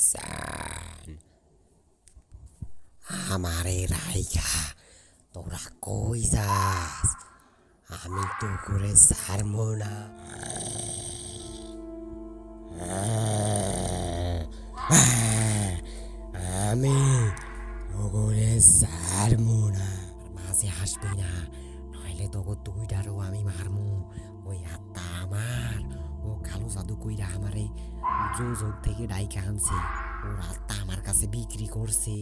সান আমারে রাইখা তোরা কই যাস? আমি তো করে ছাড়বো না। আমি ওগরে ছাড়বো না। মাঝে হাসবি না, নইলে তোকে দুইটারও আমি মারমু। ওই আত্মা আমার, ও কালো জাদু কইরা আমারে যোজক থেকে ডাইকা আনছে। ওর আত্মা আমার কাছে বিক্রি করছে।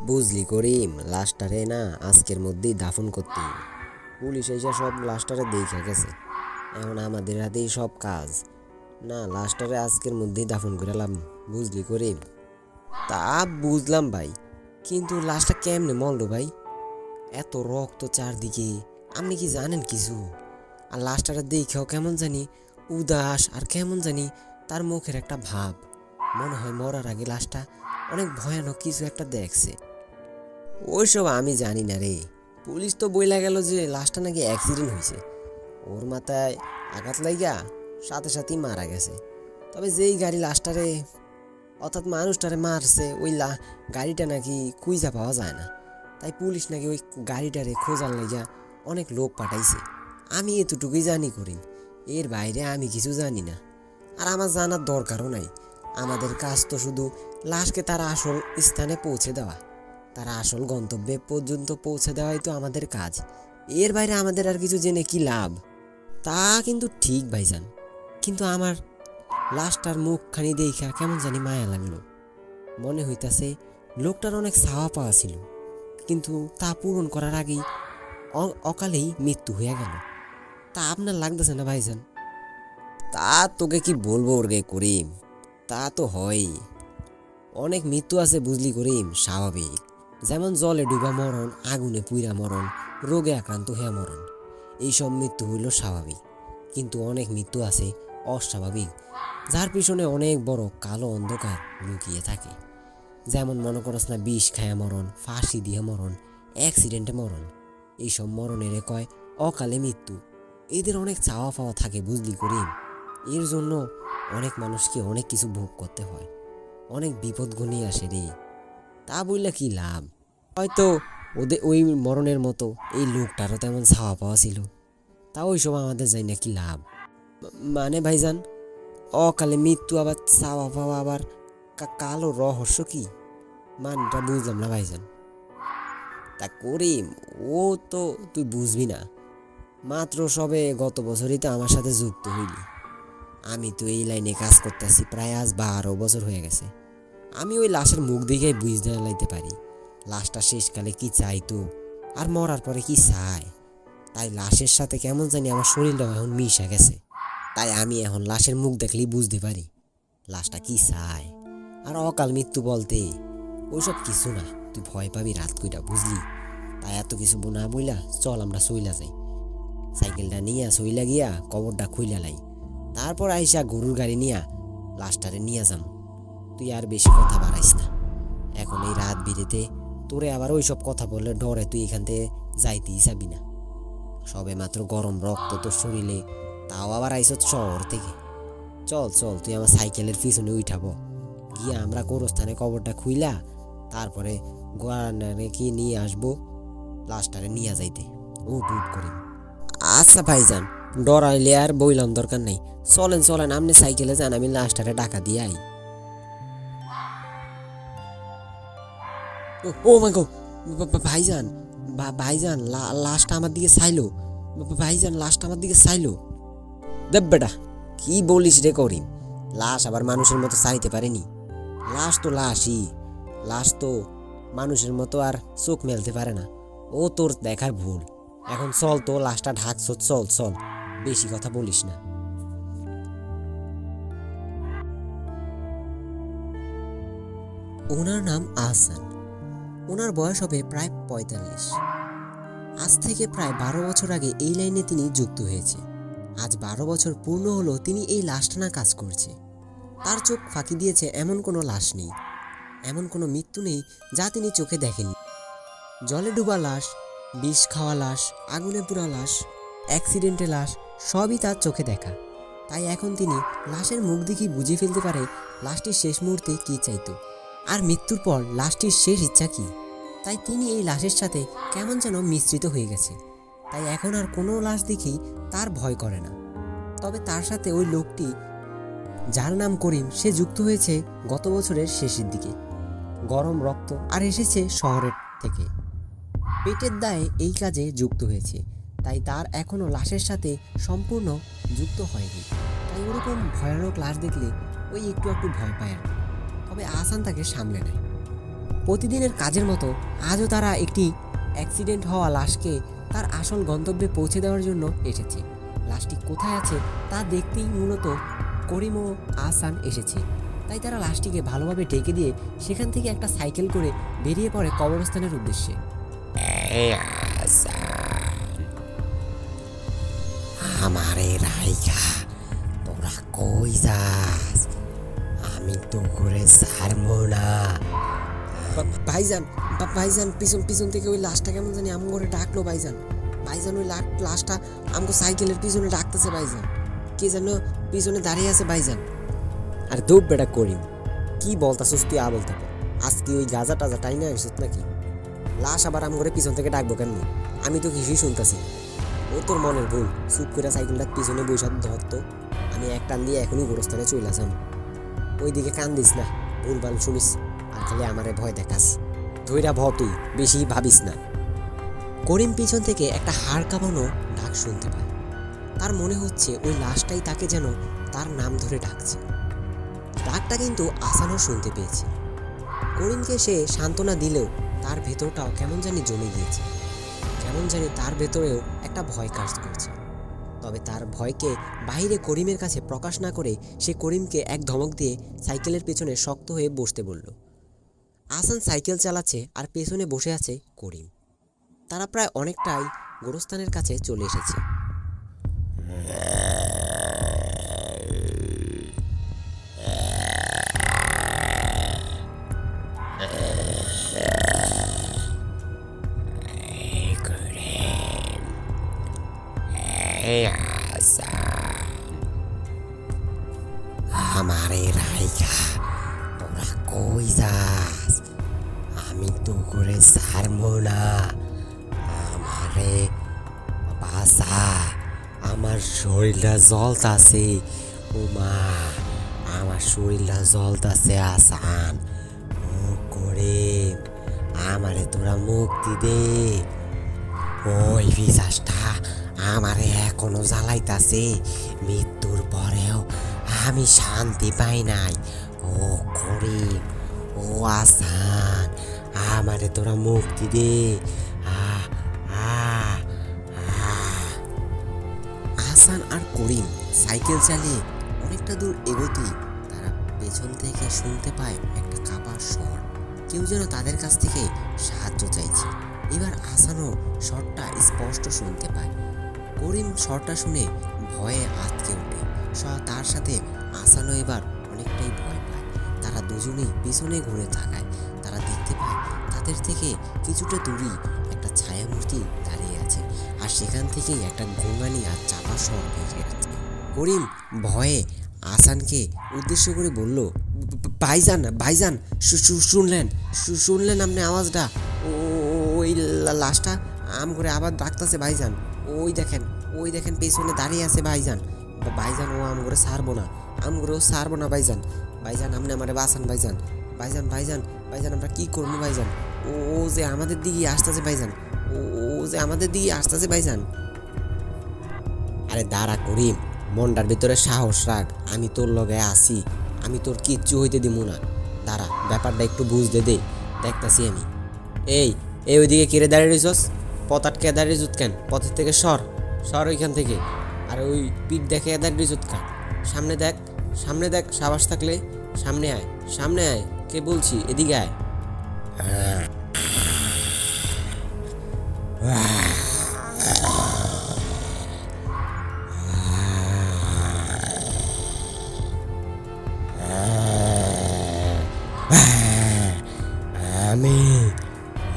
বুঝলি করিম, লাশটারে না আজকের মধ্যেই দাফন করতে হবে। পুলিশ এসে সব লাশটারে দেখে গেছে, এখন আমাদের হাতেই সব কাজ। না, লাশটারে আজকের মধ্যেই দাফন করালাম, বুঝলি করিম। তা বুঝলাম ভাই, কিন্তু লাশটা কেমনে মরলো ভাই? এত রক্ত চারদিকে, আপনি কি জানেন কিছু? আর লাশটারে দেখেও কেমন জানি উদাস, আর কেমন জানি তার মুখের একটা ভাব, মনে হয় মরার আগে লাশটা অনেক ভয়ানক কিছু একটা দেখছে। ওইসব আমি জানি না রে। পুলিশ তো বইলা গেল যে লাশটা নাকি অ্যাক্সিডেন্ট হয়েছে, ওর মাথায় আঘাত লাগিয়া সাথে সাথেই মারা গেছে। তবে যেই গাড়ি লাশটারে অর্থাৎ মানুষটারে মারছে, ওই গাড়িটা নাকি খুঁজা পাওয়া যায় না। তাই পুলিশ নাকি ওই গাড়িটারে খোঁজার লাগিয়া অনেক লোক পাঠাইছে। আমি এতটুকুই জানি করিম, এর বাইরে আমি কিছু জানি না। আর আমার জানার দরকারও নাই। আমাদের কাজ তো শুধু লাশকে তার আসল স্থানে পৌঁছে দেওয়া, তারা আসল গন্তব্যে পর্যন্ত পৌঁছে দেওয়াই তো আমাদের কাজ। এর বাইরে আমাদের আর কিছু জেনে কি লাভ? তা কিন্তু ঠিক ভাইজান, কিন্তু আমার লাশটার মুখখানি দেখা কেমন জানি মায়া লাগলো। মনে হইতাছে লোকটার অনেক ছাওয়া পাওয়া ছিল, কিন্তু তা পূরণ করার আগেই অকালেই মৃত্যু হয়ে গেল। তা আপনার লাগতেছে না ভাইজান? তা তোকে কি বলবো ওরে করিম, তা তো হয়ই। অনেক মৃত্যু আছে বুঝলি করিম, স্বাভাবিক। যেমন জলে ডুবা মরণ, আগুনে পুইরা মরণ, রোগে আক্রান্ত হয়ে মরণ, এইসব মৃত্যু হইল স্বাভাবিক। কিন্তু অনেক মৃত্যু আছে অস্বাভাবিক, যার পিছনে অনেক বড় কালো অন্ধকার লুকিয়ে থাকে। যেমন মনে করস না, বিষ খায়া মরণ, ফাঁসি দিয়ে মরণ, অ্যাক্সিডেন্টে মরণ, এইসব মরণের কয় অকালে মৃত্যু। এদের অনেক চাওয়া পাওয়া থাকে বুঝলি করিম। এর জন্য অনেক মানুষকে অনেক কিছু ভোগ করতে হয়, অনেক বিপদ ঘনিয়ে আসে রে। তা বললে কি লাভ? হয়তো ওদের ওই মরণের মতো এই লোকটারও তেমন চাওয়া পাওয়া ছিল, তা ওই সময় আমাদের যাই না কি লাভ? মানে ভাইজান, অকালে মৃত্যু আবার চাওয়া পাওয়া আবার কালো রহস্য কি? মানটা বুঝলাম না ভাইজান। তা করিম, ও তো তুই বুঝবি না, মাত্র সবে গত বছরই তো আমার সাথে যুক্ত হইলি। আমি তো এই লাইনে কাজ করতেছি প্রায় আজ 12 বছর হয়ে গেছে। আমি ওই লাশের মুখ দেখে বুঝতে লাইতে পারি লাশটা শেষকালে কি চাইতো আর মরার পরে কি চায়। তাই লাশের সাথে কেমন জানি আমার শরীরটা এখন মিশে গেছে। তাই আমি এখন লাশের মুখ দেখলেই বুঝতে পারি লাশটা কি চায়। আর অকাল মৃত্যু বলতে ওইসব কিছু না, তুই ভয় পাবি রাত কইটা, বুঝলি? তাই এত কিছু না বইলা চল আমরা সইলা যাই। সাইকেলটা নিয়ে সইলা গিয়া কবরটা খুইলা লাই, তারপর আইসা গরুর গাড়ি নিয়া লাশটারে নিয়ে যাম। তুই আর বেশি কথা বাড়াইস না এখন এই রাত বিরেতে। তোরে আবার ওইসব কথা বললে ডরে তুই এখান থেকে যাইতেই চাবি না। সবে মাত্র গরম রক্ত তোর শরীরে, তাও আবার আইস শহর থেকে। চল চল, তুই আমার সাইকেলের পিছনে উঠাবো, গিয়া আমরা গোরস্থানে কবরটা খুইলা তারপরে গোয়ানে কি নিয়ে আসবো লাশটারে নিয়ে যাইতে। উঠ উঠ করি। আচ্ছা ভাইজান, ডরাইলে আর বইলাম দরকার নাই। চলেন চলেন, আপনি সাইকেলে যান, আমি লাশটারে ডাকা দিয়ে আই। ও মাই গো, ভাইজান, ভাইজান লাশটা আমার দিকে চাইলো। ভাইজান লাশটা আমার দিকে চাইলো। দেব বেটা, কি বলিস রে করিম? লাশ আবার মানুষের মতো চাইতে পারেনি? লাশ তো লাশই, লাশ তো মানুষের মতো আর চোখ মেলতে পারে না। ও তোর দেখার ভুল। এখন চল, তো লাশটা ঢাকছ, চল চল, বেশি কথা বলিস না। ওনার নাম আহসান। ওনার বয়স হবে প্রায় 45। আজ থেকে প্রায় 12 বছর আগে এই লাইনে তিনি যুক্ত হয়েছে। আজ 12 বছর পূর্ণ হলো তিনি এই লাশ টানা কাজ করছে। তার চোখ ফাঁকি দিয়েছে এমন কোনো লাশ নেই। এমন কোনো মৃত্যু নেই যা তিনি চোখে দেখেননি। জলে ডুবা লাশ, বিষ খাওয়া লাশ, আগুনে পোড়া লাশ, অ্যাক্সিডেন্টে লাশ, সবই তার চোখে দেখা। তাই এখন তিনি লাশের মুখ দেখেই বুঝে ফেলতে পারে লাশটির শেষ মুহূর্তে কী চাইতো, আর মৃত্যুর পর লাশটির শেষ ইচ্ছা কী। তাই তিনি এই লাশের সাথে কেমন যেন মিশ্রিত হয়ে গেছে। তাই এখন আর কোনো লাশ দেখেই তার ভয় করে না। তবে তার সাথে ওই লোকটি, যার নাম করিম, সে যুক্ত হয়েছে গত বছরের শেষের দিকে। গরম রক্ত আর এসেছে শহরের থেকে, পেটের দায়ে এই কাজে যুক্ত হয়েছে। তাই তার এখনও লাশের সাথে সম্পূর্ণ যুক্ত হয়নি। তাই ওরকম ভয়ানক লাশ দেখলে ওই একটু একটু ভয় পায় আর কি। তবে আহসান তাকে সামলে নেয়। প্রতিদিনের কাজের মতো আজও তারা একটি অ্যাক্সিডেন্ট হওয়া লাশকে তার আসল গন্তব্যে পৌঁছে দেওয়ার জন্য এসেছে। লাশটি কোথায় আছে তা দেখতেই মূলত করিম ও আহসান এসেছে। তাই তারা লাশটিকে ভালোভাবে ঢেকে দিয়ে সেখান থেকে একটা সাইকেল করে বেরিয়ে পড়ে কবরস্থানের উদ্দেশ্যে। আমারে রাইখা তোরা কই যাস? আমি তো করে ছাড়বো না। ভাইজান, ভাইজান, পিছন পিছন থেকে ওই লাশটা কেমন জানি আম করে ডাকলো ভাইজান। ভাইজান, ওই লাশটা আমগো সাইকেলের পিছনে ডাকতেছে ভাইজান। কে যেন পিছনে দাঁড়িয়ে আছে ভাইজান। আর দৌড় বেটা করিম, কি বলতাছিস তুই? বলতে আজকে ওই গাজা টাজা টাইনা আসছিস নাকি? লাশ আবার আম করে পিছন থেকে ডাকবো কেমনি? আমি তো কিছুই শুনতেছি। ও তোর মনের ভুল। চুপ করে সাইকেলটা পিছনে বৈশাখ ধরতো, আমি এক টান দিয়ে এখনই গোরস্থানে চলে আসলাম। ওইদিকে কান দিস না, ভুলভাল শুনিস আর খালি আমারে ভয় দেখাস। ধৈরা ভ, তুই বেশি ভাবিস না। করিম পিছন থেকে একটা হাড় কাঁপানো ডাক শুনতে পায়। তার মনে হচ্ছে ওই লাশটাই তাকে যেন তার নাম ধরে ডাকছে। ডাকটা কিন্তু আসানও শুনতে পেয়েছে। করিমকে সে সান্ত্বনা দিলেও তার ভেতরটাও কেমন জানি জমে গিয়েছে। কেমন জানি তার ভেতরেও একটা ভয় কাজ করছে। তবে তার ভয়কে বাইরে করিমের কাছে প্রকাশ না করে সে করিমকে এক ধমক দিয়ে সাইকেলের পেছনে শক্ত হয়ে বসতে বলল। আহসান সাইকেল চালাচ্ছে আর পেছনে বসে আছে করিম। তারা প্রায় অনেকটাই গোরস্থানের কাছে চলে এসেছে। আমারে রাইখা তোরা কই যাস? আমি তো করে ছাড়বো না। আমারে বাসা, আমার শরীরটা জ্বলতাছে। ও মা, আমার শরীরটা জ্বলতাছে। আসান, ও করিম, আমারে তোরা মুক্তি দে। ওই পিশাচটা আমারে এখনো জ্বালাইতাছে। মৃত্যুর পরেও আমি শান্তি পাই নাই। ও করিম, ও আসান, আমারে তোরা মুক্তি দে। আহসান আর করিম সাইকেল চালিয়ে অনেকটা দূর এগোতেই তারা পেছন থেকে শুনতে পায় একটা কাঁপার স্বর। কেউ যেন তাদের কাছ থেকে সাহায্য চাইছে। এবার আহসানও স্বরটা স্পষ্ট শুনতে পায়। করিম স্বরটা শুনে ভয়ে আঁতকে ওঠে। তার সাথে আহসানও এবার অনেকটাই ভয় পায়। তারা দুজনেই পিছনে ঘুরে তাকায়। তারা দেখতে পায় তাদের থেকে কিছুটা দূরেই একটা ছায়ামূর্তি দাঁড়িয়ে আছে, আর সেখান থেকেই একটা গোঙানি আর চাপা স্বর বেরিয়ে যাচ্ছে। করিম ভয়ে আহসানকে উদ্দেশ্য করে বলল, ভাইজান, ভাইজান, শুনলেন? শুনলেন আপনি আওয়াজটা? ওই লাশটা আম করে আবার ডাকতেছে ভাইজান। ওই দেখেন, ওই দেখেন পেছনে দাঁড়িয়ে আছে ভাইজান। ভাইজান, ও আম করে ছাড়বো না, আম করে ও ছাড়বো না ভাইজান। ভাইজান, আপনি আমারে বাঁচান ভাইজান। ভাইজান, ভাইজান, ভাইজান, আমরা কি করবো ভাইজান? ও যে আমাদের দিকে আসতেছে ভাইজান। ও যে আমাদের দিকে আসতেছে ভাইজান। আরে দাঁড়া করিম, মনটার ভিতরে সাহস রাখ। আমি তোর লগে আছি, আমি তোর কিচ্ছু হইতে দিব না। দাঁড়া, ব্যাপারটা একটু বুঝতে দে, দেখতাছি আমি। এই এই ওইদিকে কেড়ে দাঁড়িয়ে রইছস? পথ আটকে দাঁড়িয়ে রইছত কেন? পথের থেকে সর, সর ওইখান থেকে। আর ওই পিঠ দেখে দাঁড়িয়ে রইছত কেন? সামনে দেখ, সামনে দেখ, সাবাস থাকলে সামনে আয়, সামনে আয়। কে বলছি, এদিকে আয়।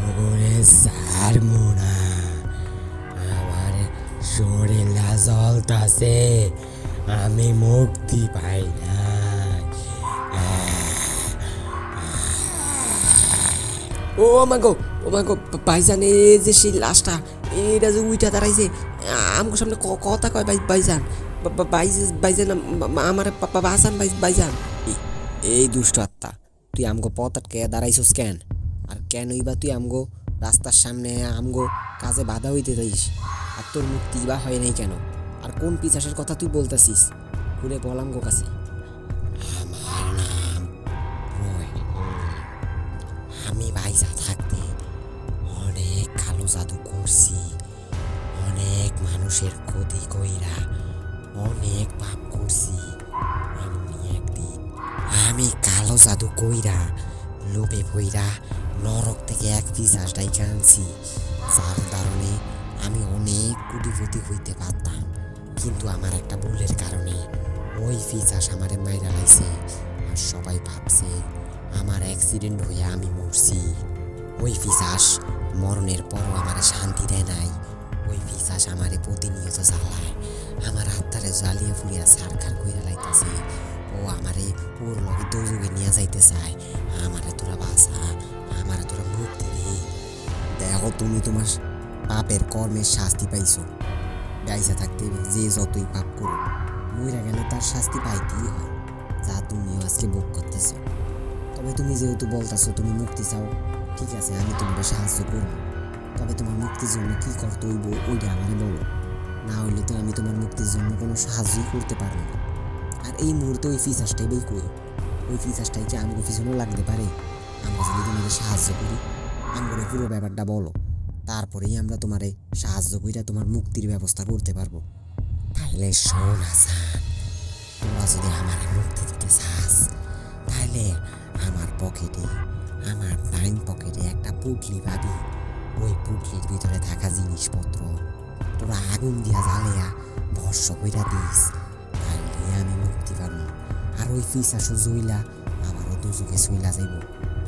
ওরে স্যার মোনা, আমার শরীরটা জ্বলতাছে, আমি মুক্তি পাই না। ও মাগো, ও মাগো, ভাইজান এই যে সেই লাশটা, এটা যে উইটা দাঁড়াইছে আমগো সামনে কথা কয় ভাইজান, ভাইজান আমার বাসান ভাইজান। এই দুষ্ট আত্মা, তুই আমগো পথ আটকে দাঁড়াইছস কেন? আর কেনই বা তুই আমগো রাস্তার সামনে আমগো কাজে বাধা হইতে যাইস? আর তোর মুক্তি বা হয় নাই কেন? আর কোন পিছাসের কথা তুই বলতেছিস? ঘুরে বল আমগো কাছে। আমার নাম রহিম। আমি বাইসা থাকতে অনেক কালো জাদু করছি, অনেক মানুষের ক্ষতি কইরা অনেক পাপ করছি। এমনি একদিন আমি কালো জাদু কইরা লোভে পইরা নরক থেকে এক পিসাস ডাইকা আনছি, যার কারণে আমি অনেক কোটিপতি হইতে পারতাম। কিন্তু আমার একটা ভুলের কারণে ওই পিসাস আমারে মাইরা লাইছে। আর সবাই ভাবছে আমার অ্যাক্সিডেন্ট হইয়া আমি মরছি। ওই পিসাস মরণের পরও আমারে শান্তি দেয় নাই। ওই পিসাস আমারে প্রতিনিয়ত জ্বালায়, আমার আত্মারে জ্বালিয়ে ফুলিয়া সারখার কইরা লাইতেছে। ও আমারে ওর লগে দোজগে নিয়ে যাইতে চায়। আমারে তোরা বাঁচা, আমারে তোরা মুক্তি দে। দেখো তুমি তোমার পাপের কর্মের শাস্তি পাইছো। গাইসা থাকতে যে যতই পাপ করো, মইরা গেলে তার শাস্তি পাইতেই হয়, যা তুমিও আজকে ভোগ করতেছো। তবে তুমি যেহেতু বলতেছো তুমি মুক্তি চাও, ঠিক আছে, আমি তোমাকে সাহায্য করবো। তবে তোমার মুক্তির জন্য কি করতে হইব ওইটা আমারে বলো, না হইলে তো আমি তোমার মুক্তির জন্য কোনো সাহায্যই করতে পারবো না। আর এই মুহূর্তে ওই ফিচার্সটাই বই কই, ওই ফিচার্সটাই কি আমাকে পিছনেও লাগতে পারে? আমরা যদি তোমাকে সাহায্য করি, আমাকে পুরো ব্যাপারটা বলো, তারপরেই আমরা তোমারে সাহায্য কইরা তোমার মুক্তির ব্যবস্থা করতে পারবো। তাইলে শোন হাসান, তোরা যদি আমার মুক্তি দিতে চাস, তাহলে আমার পকেটে, আমার ডাইন পকেটে একটা পুটলি পাবি। ওই পুটলির ভিতরে থাকা জিনিসপত্র তোরা আগুন দিয়া জ্বালিয়া ভস্য কইরা দিস, তাইলে আমি মুক্তি পাবো। আর ওই ফিসাসও জইলা আবারও দুজুকে চইলা যাইব,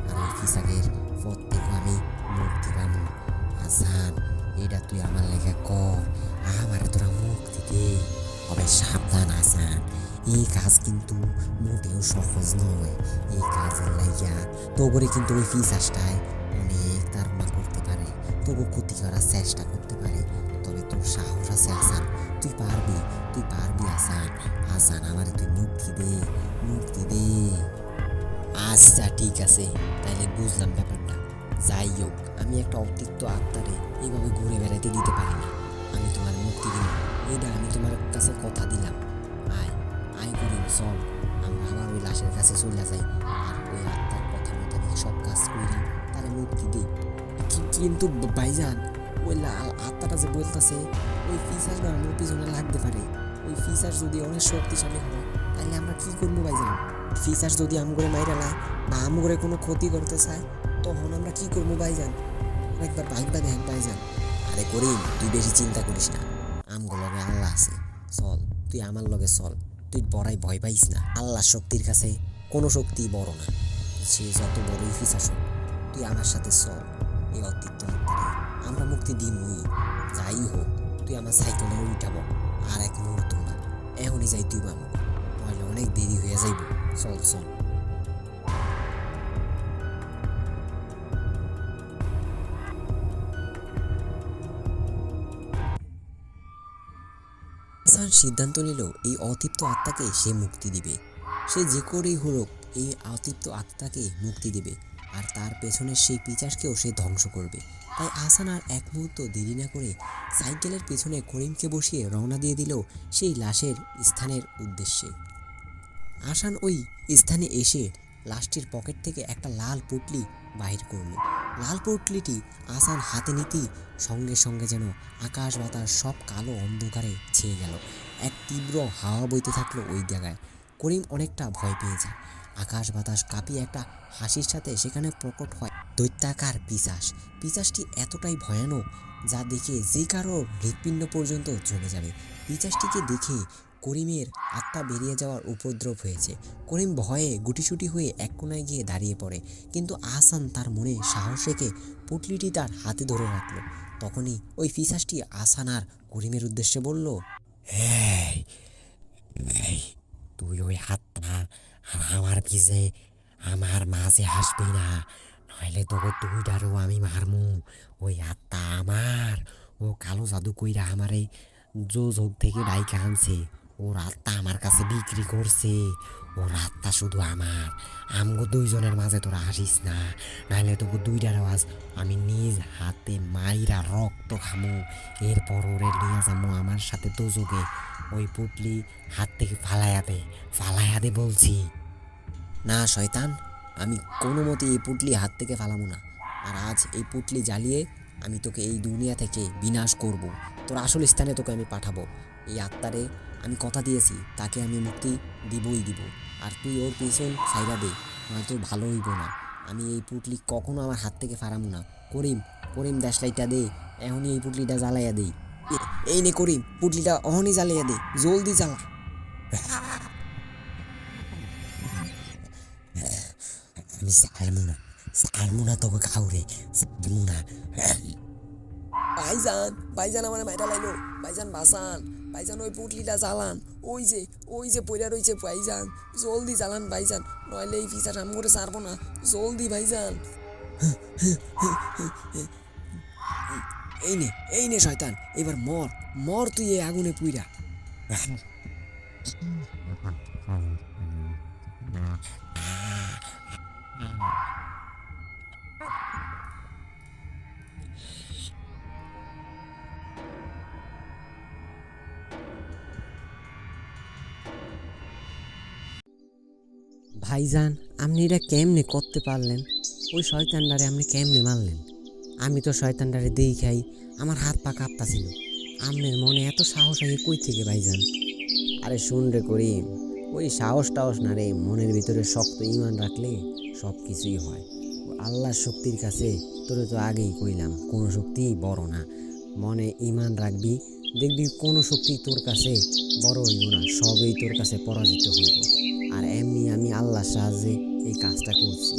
আর ওই ফিসাকের পথ থেকে আমি মুক্তি পাবো। হাসান, এটা তুই আমার লেখা কর, আমারে তোরা মুক্তি দে। তবে সাবধান হাসান, এই কাজ কিন্তু মোটেও সহজ নয়। এই কাজের লাইয়া তোগরে কিন্তু ওই ফিসাসটায় অনেক তাড়না করতে পারে, তোকে ক্ষতি করার চেষ্টা করতে পারে। তবে তোর সাহস আছে হাসান, তুই পারবি, তুই পারবি হাসান। হাসান, আমারে তুই মুক্তি দে, মুক্তি দে। আচ্ছা ঠিক আছে, তাইলে বুঝলাম ব্যাপারটা। যাই হোক, আমি একটা অতিরিক্ত আত্মারে এইভাবে ঘুরে বেড়াইতে দিতে পারি না। আমি তোমার মুক্তি দিব, এইটা আমি তোমার কাছে কথা দিলাম। আয় আয় করিম, চল আমরা আবার ওই লাশের কাছে চলে যাই, আর ওই আত্মার কথা মতো সব কাজ করি, তাহলে মুক্তি দিই। কিন্তু ভাইজান, ওই আত্মাটা যে বলতেছে ওই ফিচার বানানোর পিছনে লাগতে পারে, ওই ফিচার যদি অনেক শক্তিশালী হয়, তাহলে আমরা কি করবো ভাইজান? ফিচার যদি আমগরে মাইরা লায় বা আমগরে কোনো ক্ষতি করতে চায়, তখন আমরা কি করবো ভাইজান? একবার ভাইবা দেখ ভাইজান। আরে করিম, তুই বেশি চিন্তা করিস না, আমগো লগে আল্লাহ আছে, চল তুই আমার লগে চল। তুই বড়াই ভয় পাইস না, আল্লাহ শক্তির কাছে কোনো শক্তি বড় না, সে যত বড়ই ফিচার হোক, তুই আমার সাথে চল। এই অতিরিক্ত আত্মারে আমরা মুক্তি দিমই। যাই হোক, তুই আমার সাইকেলে উঠাবো, আর এক মুহূর্ত না, এখনই যাই তুই মামু, নইলে অনেক দেরি হয়ে যাইব। চল চল। হাসান সিদ্ধান্ত নিল এই অতৃপ্ত আত্মাকে সে মুক্তি দিবে। সে যে করেই হোক এই অতৃপ্ত আত্মাকে মুক্তি দিবে, আর তার পেছনের সেই পিচাসকেও সে ধ্বংস করবে। তাই হাসান আর এক মুহূর্ত দেরি না করে সাইকেলের পেছনে করিমকে বসিয়ে রওনা দিয়ে দিল সেই লাশের স্থানের উদ্দেশ্যে। হাসান ওই স্থানে এসে লাশটির পকেট থেকে একটা লাল পুটলি বাহির করলো। লাল পুটলিটি হাসান হাতে নিতেই সঙ্গে সঙ্গে যেন আকাশ বাতাস সব কালো অন্ধকারে ছেয়ে গেল। এক তীব্র হাওয়া বইতে থাকলো ওই জায়গায়। করিম অনেকটা ভয় পেয়ে যায়। আকাশ বাতাস কাঁপিয়ে একটা হাসির সাথে সেখানে প্রকট হয় দৈত্যাকার পিশাচ। পিশাচটি এতটাই ভয়ানক যা দেখে যে কারো হৃৎপিণ্ড পর্যন্ত চলে যাবে। পিশাচটিকে দেখে করিমের আত্মা বেরিয়ে যাওয়ার উপদ্রব হয়েছে। করিম ভয়ে গুটিসুটি হয়ে এক কোনায় গিয়ে দাঁড়িয়ে পড়ে, কিন্তু আহসান তার মনে সাহস রেখে পুটলিটি তার হাতে ধরে রাখলো। তখনই ওই পিশাচটি আহসান আর করিমের উদ্দেশ্যে বলল, এই এই তুই ওই হাতটা আর আমার পিছে আমার মাঝে হাসবি না, নইলে তোকে দুইটারও আমি মারমু। ওই হাতটা আমার, ও কালো জাদু কইরা আমার এই যোগ থেকে ডাইকা আনছে। ওর হাতটা আমার কাছে বিক্রি করছে। ওর হাতটা শুধু আমার। আমগো দুইজনের মাঝে তোরা হাসিস না, নাইলে তোকে দুইটার আওয়াজ আমি নিজ হাতে মাইরা রক্ত খামু। এরপর ওরে নিয়ে যাবো আমার সাথে দোজকে। ওই পুটলি হাত থেকে ফালাইয়া দে বলছি। না শয়তান, আমি কোনো মতে এই পুটলি হাত থেকে ফালামো না। আর আজ এই পুটলি জ্বালিয়ে আমি তোকে এই দুনিয়া থেকে বিনাশ করব। তোর আসল স্থানে তোকে আমি পাঠাবো। এই আত্মারে আমি কথা দিয়েছি, তাকে আমি মুক্তি দিবই দিব। আর তুই ওর পিছন ছাইরা দে, নয়তো ভালো হইব না। আমি এই পুটলি কখনো আমার হাত থেকে ফারামো না। করিম, করিম দেশলাইটা দে, এখনই এই পুটলিটা জ্বালাইয়া দেই। এই নে করিম, পুটলিটা অহনই জ্বালাইয়া দে, জলদি জ্বালা। আমি সারমু না তোকে খাওরে, সারমু না। ভাইজান, ভাইজান আমার মাইরা লাইলো, ভাইজান বাসান, ভাইজান ওই পুটলিটা জ্বালান। ওই যে পইরা রইছে ভাইজান, জলদি জ্বালান ভাইজান, নইলে এই পিসাটা আম করে ছাড়বো না। জলদি ভাইজান। এই নে শয়তান, এবার মর, মর তুই এই আগুনে পুইরা। ভাইজান, আপনি এটা কেমনে করতে পারলেন? ওই শয়তানটারে আপনি কেমনে মারলেন? আমি তো শয়তানটারে দেখাই আমার হাত পা কাঁপতাছিল। আপনার মনে এত সাহস আগে কই থেকে ভাইজান? আরে শুন রে করিম, ওই সাহস টাহস না রে, মনের ভিতরে শক্ত ইমান রাখলে সব কিছুই হয়। আল্লাহর শক্তির কাছে তোরে তো আগেই কইলাম, কোনো শক্তি বড় না। মনে ইমান রাখবি, দেখবি কোনো শক্তি তোর কাছে বড় হইব না, সবই তোর কাছে পরাজিত হইব। আর এমনি আমি আল্লাহর সাহায্যে এই কাজটা করছি।